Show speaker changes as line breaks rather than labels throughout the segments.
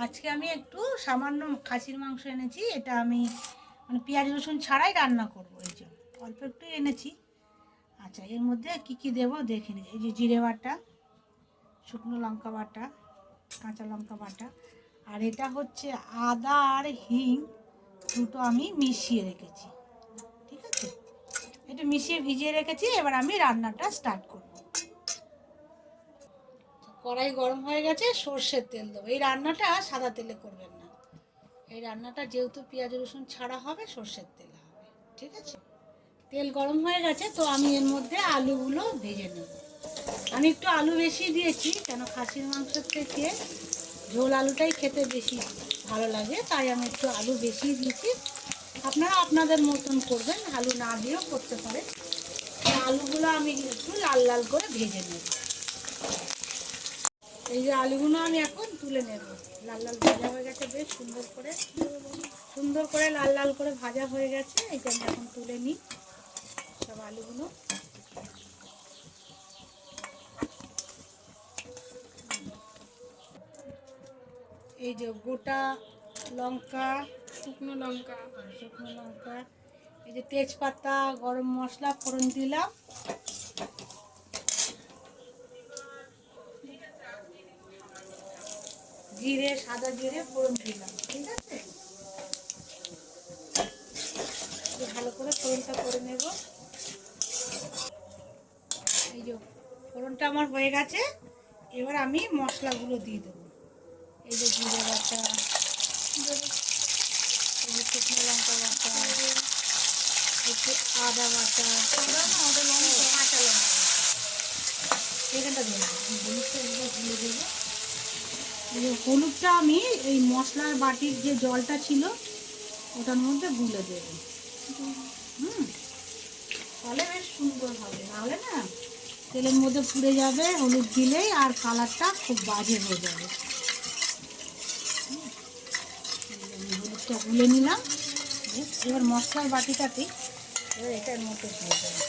আজকে আমি একটু সামান্য খাসির মাংস এনেছি। এটা আমি মানে পেঁয়াজ রসুন ছাড়াই রান্না করব। এই যে অল্প একটু এনেছি। আচ্ছা, এর মধ্যে কি কি দেবো দেখে নিই। এই যে জিরে বাটা, শুকনো লঙ্কা বাটা, কাঁচা লঙ্কা বাটা, আর এটা হচ্ছে আদা আর হিং দুটো আমি মিশিয়ে রেখেছি। ঠিক আছে, এটা মিশিয়ে ভিজিয়ে রেখেছি। এবার আমি রান্নাটা স্টার্ট করব। কড়াই গরম হয়ে গেছে, সর্ষের তেল দেবো। এই রান্নাটা সাদা তেলে করবেন না, এই রান্নাটা যেহেতু পেঁয়াজ রসুন ছাড়া হবে সর্ষের তেল হবে। ঠিক আছে, তেল গরম হয়ে গেছে, তো আমি এর মধ্যে আলুগুলো ভেজে নেব। আমি একটু আলু বেশি দিয়েছি, কেন খাসির মাংসের থেকে ঝোল আলুটাই খেতে বেশি ভালো লাগে, তাই আমি একটু আলু বেশি দিয়েছি। আপনারা আপনাদের মতন করবেন, আলু না দিয়েও করতে পারেন। আলুগুলো আমি একটু লাল লাল করে ভেজে নেব। এই যে আলুগুলো আমি এখন তুলে নেব। লাল লাল ভাজা হয়ে গেছে, বেশ সুন্দর করে লাল লাল করে ভাজা হয়ে গেছে। এই যে আমি এখন তুলে নিই সব আলুগুলো। এই যে গোটা লঙ্কা, শুকনো লঙ্কা, এই যে তেজপাতা, গরম মশলা ফোড়ন দিলাম, জিরে, সাদা জিরে ফোড়ন দিলাম। ঠিক আছে, ভালো করে ফোড়নটা করে নেব। এই যে ফোড়নটা আমার হয়ে গেছে, এবার আমি মশলাগুলো দিয়ে দেবো। এই যে জিরে বাটা, এই যে শুকনো লঙ্কা বাটা, একটু আদা বাটা, কাঁচা লঙ্কা এখানটা দেবো। হলুদটা এগুলো ভুলে দেবো। এই যে হলুদটা আমি এই মশলার বাটির যে জলটা ছিল ওটার মধ্যে গুলে দেবো। তাহলে বেশ সুন্দর হবে, নাহলে না তেলের মধ্যে পুড়ে যাবে হলুদ দিলেই, আর কালারটা খুব বাজে হয়ে যাবে। হলুদটা গুলে নিলাম। এবার মশলার বাটিটাতে এবার এটার মধ্যে দিয়ে দেবো।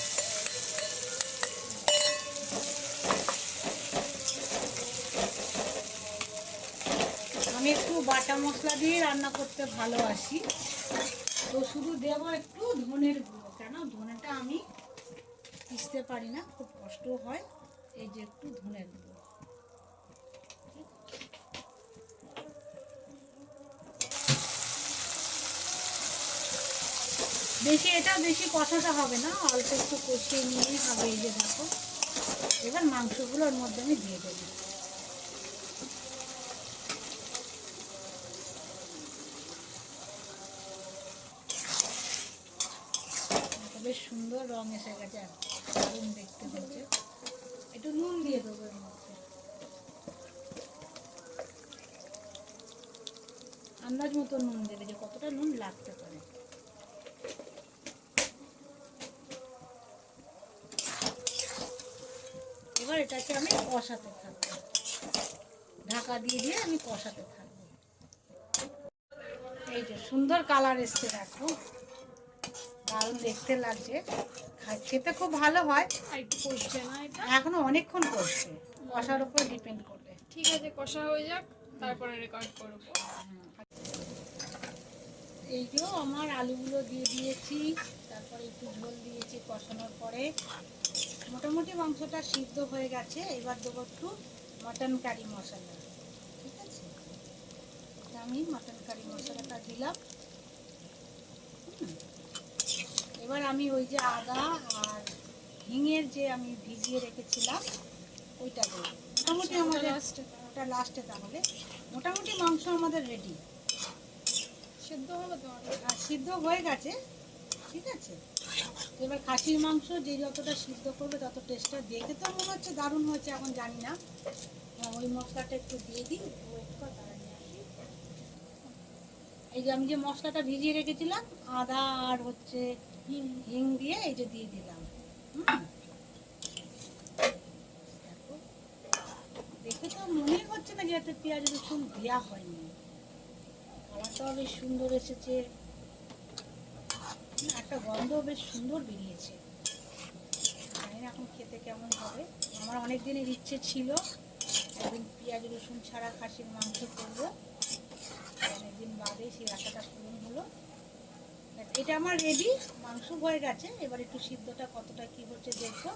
আমি একটু বাটা মশলা দিয়ে রান্না করতে ভালোবাসি, তো শুধু দেবো একটু ধনের গুঁড়ো, কেন ধনেটা আমি পিষতে পারি না, খুব কষ্ট হয়। এই যে একটু ধনের গুঁড়ো। এটা বেশি কষাতে হবে না, অল্প একটু কষিয়ে নিয়ে হবে। এই যে দেখো, এবার মাংসগুলো ওর মধ্যে আমি দিয়ে দেবো। বেশ সুন্দর রং এসে গেছে, দারুণ দেখতে হচ্ছে। একটু নুন দিয়ে দেবো এর মধ্যে, আন্দাজ মতো নুন দেবে, যে কতটা নুন লাগতে পারে। এবার এটাকে আমি কষাতে থাকবো, ঢাকা দিয়ে আমি কষাতে থাকবো। এই যে সুন্দর কালার এসছে, দেখো দারুণ দেখতে লাগছে, খেতে খুব ভালো হয়। এখনো অনেকক্ষণ করছে, কষার উপর ডিপেন্ড করবে।
ঠিক আছে, কষা হয়ে যাক, তারপরে রেকর্ড করব।
এই যে আমার আলুগুলো দিয়ে দিয়েছি, তারপরে একটু ঝোল দিয়েছি কষানোর পরে। মোটামুটি মাংসটা সিদ্ধ হয়ে গেছে। এবার দেবো একটু মটন কারি মশলা। ঠিক আছে, আমি মটন কারি মশলাটা দিলাম। এবার আমি ওই যে আদা আর হিঙের যে আমি ভিজিয়ে রেখেছিলাম ওইটা দেবো। মোটামুটি আমাদের ওটা লাস্টে, তাহলে মোটামুটি মাংস আমাদের রেডি।
সিদ্ধ হবে তো?
সিদ্ধ হয়ে গেছে। ঠিক আছে, এবার খাসির মাংস যে যতটা সিদ্ধ করবে তত টেস্টটা, দেখে তো মনে হচ্ছে দারুণ হয়েছে, এখন জানি না। ওই মশলাটা একটু দিয়ে দিই, ওয়েট কর, তাড়াতাড়ি আসি। এই যে আমি যে মশলাটা ভিজিয়ে রেখেছিলাম আদা আর হচ্ছে হিং দিয়ে, এই যে দিয়ে দিলাম। দেখে তো মনেই হচ্ছে না যে এতে পেঁয়াজ রসুন দেওয়া হয়নি। কালারটাও বেশ সুন্দর এসেছে, একটা গন্ধ বেশ সুন্দর বেরিয়েছে। জানি না এখন খেতে কেমন হবে। আমার অনেক দিনের ইচ্ছে ছিল একদিন পেঁয়াজ রসুন ছাড়া খাসির মাংস করবো, সেই আশাটা পূরণ হলো। এটা আমার রেডি, মাংস হয়ে গেছে। এবার একটু সিদ্ধটা কতটা কি হচ্ছে দেখবো।